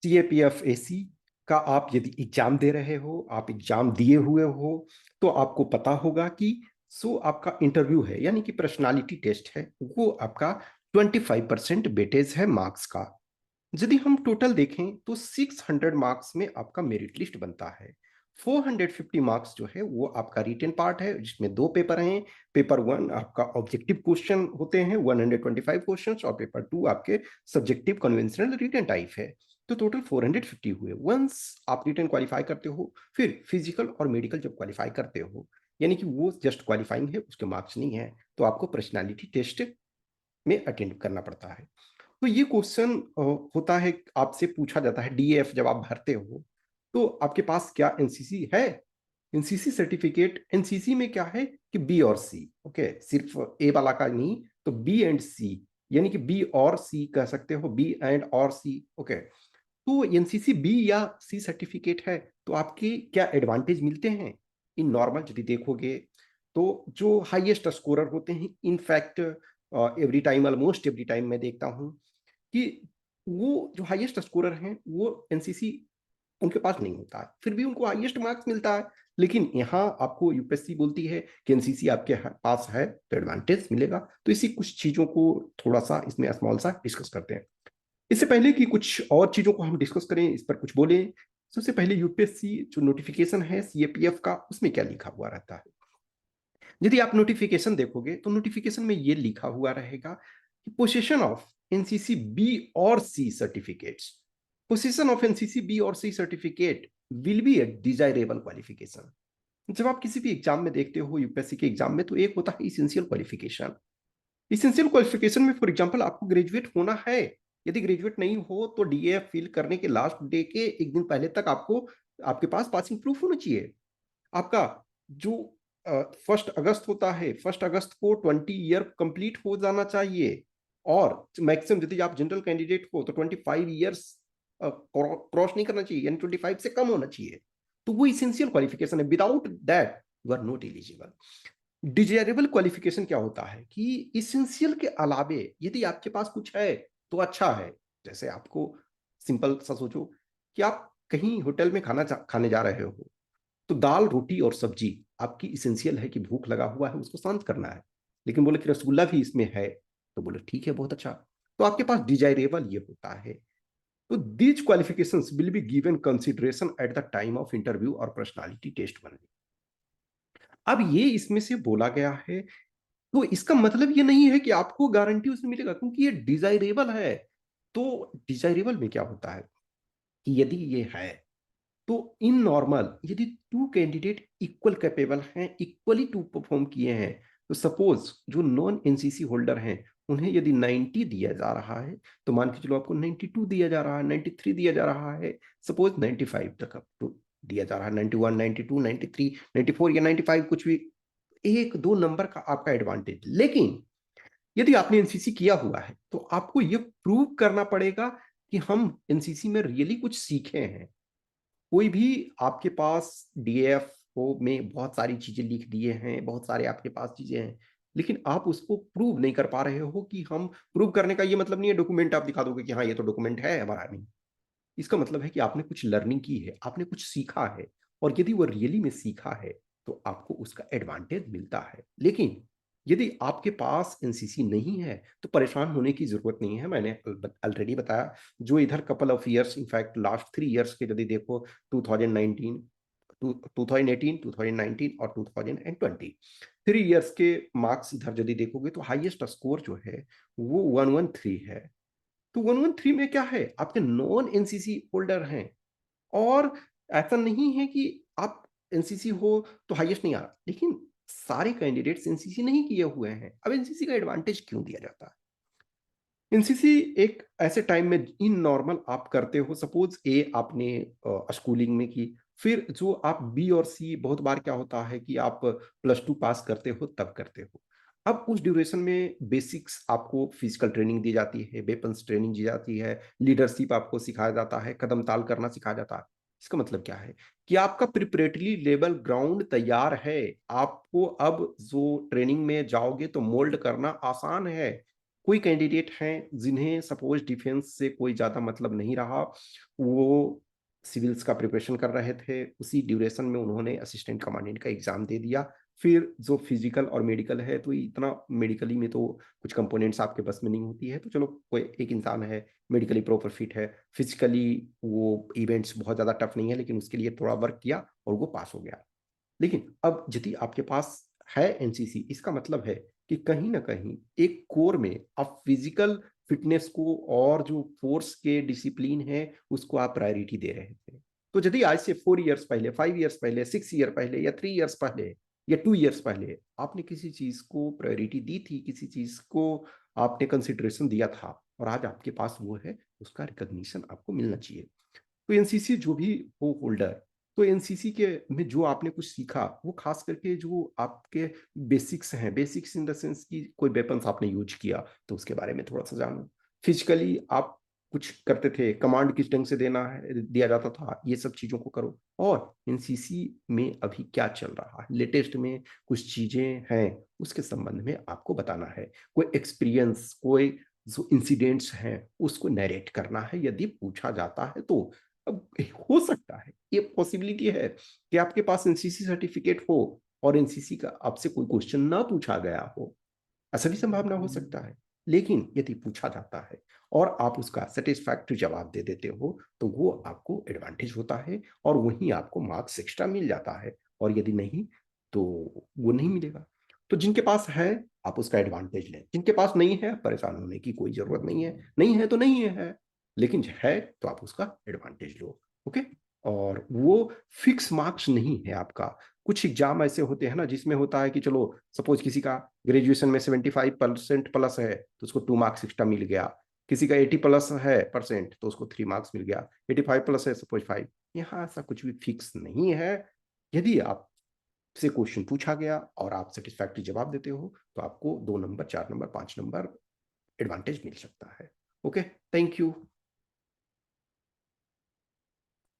CAPF AC का आप यदि एग्जाम दे रहे हो, आप एग्जाम दिए हुए हो, तो आपको पता होगा कि आपका इंटरव्यू है यानी कि पर्सनालिटी टेस्ट है, वो आपका 25% वेटेज है मार्क्स का। यदि हम टोटल देखें तो 600 मार्क्स में आपका मेरिट लिस्ट बनता है। 450 मार्क्स जो है वो आपका रिटन पार्ट है, जिसमें दो पेपर हैं। पेपर वन आपका ऑब्जेक्टिव क्वेश्चन होते हैं 125 क्वेश्चन, और पेपर टू आपके सब्जेक्टिव कन्वेंशनल रिटन टाइप है। तो टोटल 450 हुए। वंस आप रिटन क्वालिफाई करते हो, फिर फिजिकल और मेडिकल जब क्वालिफाई करते हो, यानी कि वो जस्ट क्वालिफाइंग है, उसके मार्क्स नहीं है, तो आपको पर्सनालिटी टेस्ट में अटेंड करना पड़ता है। तो ये क्वेश्चन होता है, आपसे पूछा जाता है डीएफ जब आप भरते हो तो आपके पास क्या एनसीसी है। एनसीसी सर्टिफिकेट, एनसीसी में क्या है कि बी और सी, ओके, सिर्फ ए वाला का नहीं, तो बी एंड सी, यानी कि बी और सी कह सकते हो, बी एंड और सी, ओके। तो एनसीसी बी या सी सर्टिफिकेट है तो आपके क्या एडवांटेज मिलते हैं इन नॉर्मल यदि देखोगे तो। जो हाईएस्ट स्कोरर होते हैं, in fact every time, almost every time मैं देखता हूँ कि वो जो हाईएस्ट स्कोरर हैं वो एनसीसी उनके पास नहीं होता है, फिर भी उनको हाईएस्ट मार्क्स मिलता है। लेकिन यहाँ आपको यूपीएससी बोलती है कि एनसीसी आपके पास है तो एडवांटेज मिलेगा। तो इसी कुछ चीजों को थोड़ा सा इसमें स्मॉल सा डिस्कस करते हैं। इससे पहले कि कुछ और चीजों को हम डिस्कस करें, इस पर कुछ बोले, सबसे पहले यूपीएससी जो नोटिफिकेशन है सीएपीएफ का, उसमें क्या लिखा हुआ रहता है। यदि आप नोटिफिकेशन देखोगे तो नोटिफिकेशन में ये लिखा हुआ रहेगा कि पोजीशन ऑफ एनसीसी बी और C certificates, position of NCC B और C certificate will be a desirable qualification. जब आप किसी भी एग्जाम में देखते हो, यूपीएससी के एग्जाम में, तो एक होता है इसेंशियल क्वालिफिकेशन। इसेंशियल क्वालिफिकेशन में फॉर एग्जांपल आपको ग्रेजुएट होना है। यदि ग्रेजुएट नहीं हो तो डीएफ फिल करने के लास्ट डे के एक दिन पहले तक आपको, आपके पास पासिंग प्रूफ होना चाहिए। आपका जो 1 अगस्त होता है, 1 अगस्त को 20 ईयर कंप्लीट हो जाना चाहिए। और मैक्सिमम यदि आप जनरल कैंडिडेट हो तो 25 ईयर्स क्रॉस नहीं करना चाहिए, यानी 25 से कम होना चाहिए। तो वो इसेंशियल क्वालिफिकेशन है, without that you are not eligible. Desirable qualification क्या होता है कि इसेंशियल के अलावे यदि आपके पास कुछ है तो अच्छा है। जैसे आपको सिंपल सा सोचो कि आप कहीं होटल में खाना खाने जा रहे हो, तो दाल रोटी और सब्जी आपकी इसेंशियल है कि भूख लगा हुआ है उसको शांत करना है। लेकिन बोले कि रसगुल्ला भी इसमें है, तो बोले ठीक है, बहुत अच्छा। तो आपके पास डिजायरेबल ये होता है। तो these qualifications will be given consideration at the time of interview और पर्सनालिटी टेस्ट बनने। अब ये इसमें से बोला गया है, तो इसका मतलब ये नहीं है कि आपको गारंटी उसमें मिलेगा, क्योंकि ये डिजायरेबल है। तो डिजायरेबल में क्या होता है कि यदि ये है तो इन नॉर्मल यदि टू कैंडिडेट इक्वल कैपेबल हैं, इक्वली टू परफॉर्म किए हैं, तो सपोज जो नॉन एनसीसी होल्डर हैं उन्हें यदि 90 दिया जा रहा है, तो मान के चलो आपको 92 दिया जा रहा है, 93 दिया जा रहा है, सपोज 95 तक आपको दिया जा रहा है, 91, 92, 93, 94 या 95, कुछ भी एक दो नंबर का आपका एडवांटेज। लेकिन यदि आपने एनसीसी किया हुआ है तो आपको यह प्रूव करना पड़ेगा कि हम एनसीसी में रियली कुछ सीखे हैं। कोई भी आपके पास डीएफ ओ में बहुत सारी चीजें लिख दिए हैं, बहुत सारे आपके पास चीजें हैं, लेकिन आप उसको प्रूव नहीं कर पा रहे हो कि हम प्रूव करने का ये मतलब नहीं है डॉक्यूमेंट आप दिखा दोगे कि हाँ ये तो डॉक्यूमेंट है हमारा, नहीं। इसका मतलब है कि आपने कुछ लर्निंग की है, आपने कुछ सीखा है, और यदि वो रियली में सीखा है तो आपको उसका एडवांटेज मिलता है। लेकिन यदि आपके पास एनसीसी नहीं है तो परेशान होने की जरूरत नहीं है, मैंने ऑलरेडी बताया। जो इधर couple of years, in fact last 3 years के यदि देखो, 2019, 2018, 2019 और 2020, 3 ईयर्स के मार्क्स इधर यदि देखोगे तो हाईएस्ट स्कोर जो है वो 113 है। तो 113 में क्या है, आपके नॉन एनसीसी होल्डर हैं। और ऐसा नहीं है कि आप एनसीसी हो तो हाईएस्ट नहीं आ रहा, लेकिन सारे कैंडिडेट्स एनसीसी नहीं किए हुए हैं। अब एनसीसी का एडवांटेज क्यों दिया जाता है। एनसीसी एक ऐसे टाइम में इन नॉर्मल आप करते हो, सपोज ए आपने स्कूलिंग में की, फिर जो आप बी और सी, बहुत बार क्या होता है कि आप +2 पास करते हो तब करते हो। अब उस ड्यूरेशन में बेसिक्स आपको फिजिकल ट्रेनिंग दी जाती है, वेपन्स ट्रेनिंग दी जाती है, लीडरशिप आपको सिखाया जाता है, कदम ताल करना सिखाया जाता है। इसका मतलब क्या है कि आपका प्रिपरेटरी लेवल ग्राउंड तैयार है। आपको अब जो ट्रेनिंग में जाओगे तो मोल्ड करना आसान है। कोई कैंडिडेट हैं जिन्हें सपोज डिफेंस से कोई ज़्यादा मतलब नहीं रहा, वो सिविल्स का प्रिपरेशन कर रहे थे, उसी ड्यूरेशन में उन्होंने असिस्टेंट कमांडेंट का एग्ज़ाम दे दिया। फिर जो फिजिकल और मेडिकल है, तो इतना मेडिकली में तो कुछ कंपोनेंट्स आपके बस में नहीं होती है, तो चलो कोई एक इंसान है मेडिकली प्रॉपर फिट है, फिजिकली वो इवेंट्स बहुत ज़्यादा टफ नहीं है, लेकिन उसके लिए थोड़ा वर्क किया और वो पास हो गया। लेकिन अब यदि आपके पास है एनसीसी, इसका मतलब है कि कहीं ना कहीं एक कोर में आप फिजिकल फिटनेस को और जो फोर्स के डिसिप्लिन है उसको आप प्रायोरिटी दे रहे थे। तो यदि आज से 4 इयर्स पहले, 5 इयर्स पहले, 6 ईयर पहले या 3 इयर्स पहले या 2 इयर्स पहले आपने किसी चीज को प्रायोरिटी दी थी, किसी चीज को आपने कंसिडरेशन दिया था, और आज आपके पास वो है, उसका रिकॉग्निशन आपको मिलना चाहिए। तो एनसीसी जो भी हो होल्डर, तो एनसीसी के में जो आपने कुछ सीखा वो खास करके जो आपके बेसिक्स हैं, बेसिक्स इन द सेंस कि कोई वेपन्स आपने यूज किया तो उसके बारे में थोड़ा सा जानो, फिजिकली आप कुछ करते थे, कमांड किस ढंग से देना है, दिया जाता था, ये सब चीजों को करो। और एनसीसी में अभी क्या चल रहा है, लेटेस्ट में कुछ चीजें हैं, उसके संबंध में आपको बताना है। कोई एक्सपीरियंस, कोई जो इंसिडेंट्स हैं उसको नरेट करना है यदि पूछा जाता है तो। अब हो सकता है, ये पॉसिबिलिटी है कि आपके पास एनसीसी सर्टिफिकेट हो और एनसीसी का आपसे कोई क्वेश्चन ना पूछा गया हो, ऐसा भी संभावना हो सकता है। लेकिन यदि पूछा जाता है और आप उसका सेटिस्फैक्टरी जवाब दे देते हो तो वो आपको एडवांटेज होता है और वहीं आपको मार्क्स एक्स्ट्रा मिल जाता है। और यदि नहीं तो वो नहीं मिलेगा। तो जिनके पास है आप उसका एडवांटेज लें, जिनके पास नहीं है परेशान होने की कोई जरूरत नहीं है, नहीं है तो नहीं है, लेकिन है तो आप उसका एडवांटेज लो। ओके। और वो फिक्स मार्क्स नहीं है आपका। कुछ एग्जाम ऐसे होते हैं ना जिसमें होता है कि चलो सपोज किसी का ग्रेजुएशन में 75% प्लस है तो उसको 2 मार्क्स एक्स्ट्रा मिल गया, किसी का 80 प्लस है परसेंट तो उसको 3 मार्क्स मिल गया, 85 प्लस है सपोज 5। यहाँ ऐसा कुछ भी फिक्स नहीं है। यदि आपसे क्वेश्चन पूछा गया और आप सेटिस्फैक्ट्री जवाब देते हो तो आपको 2 नंबर, 4 नंबर, 5 नंबर एडवांटेज मिल सकता है। Okay, thank you.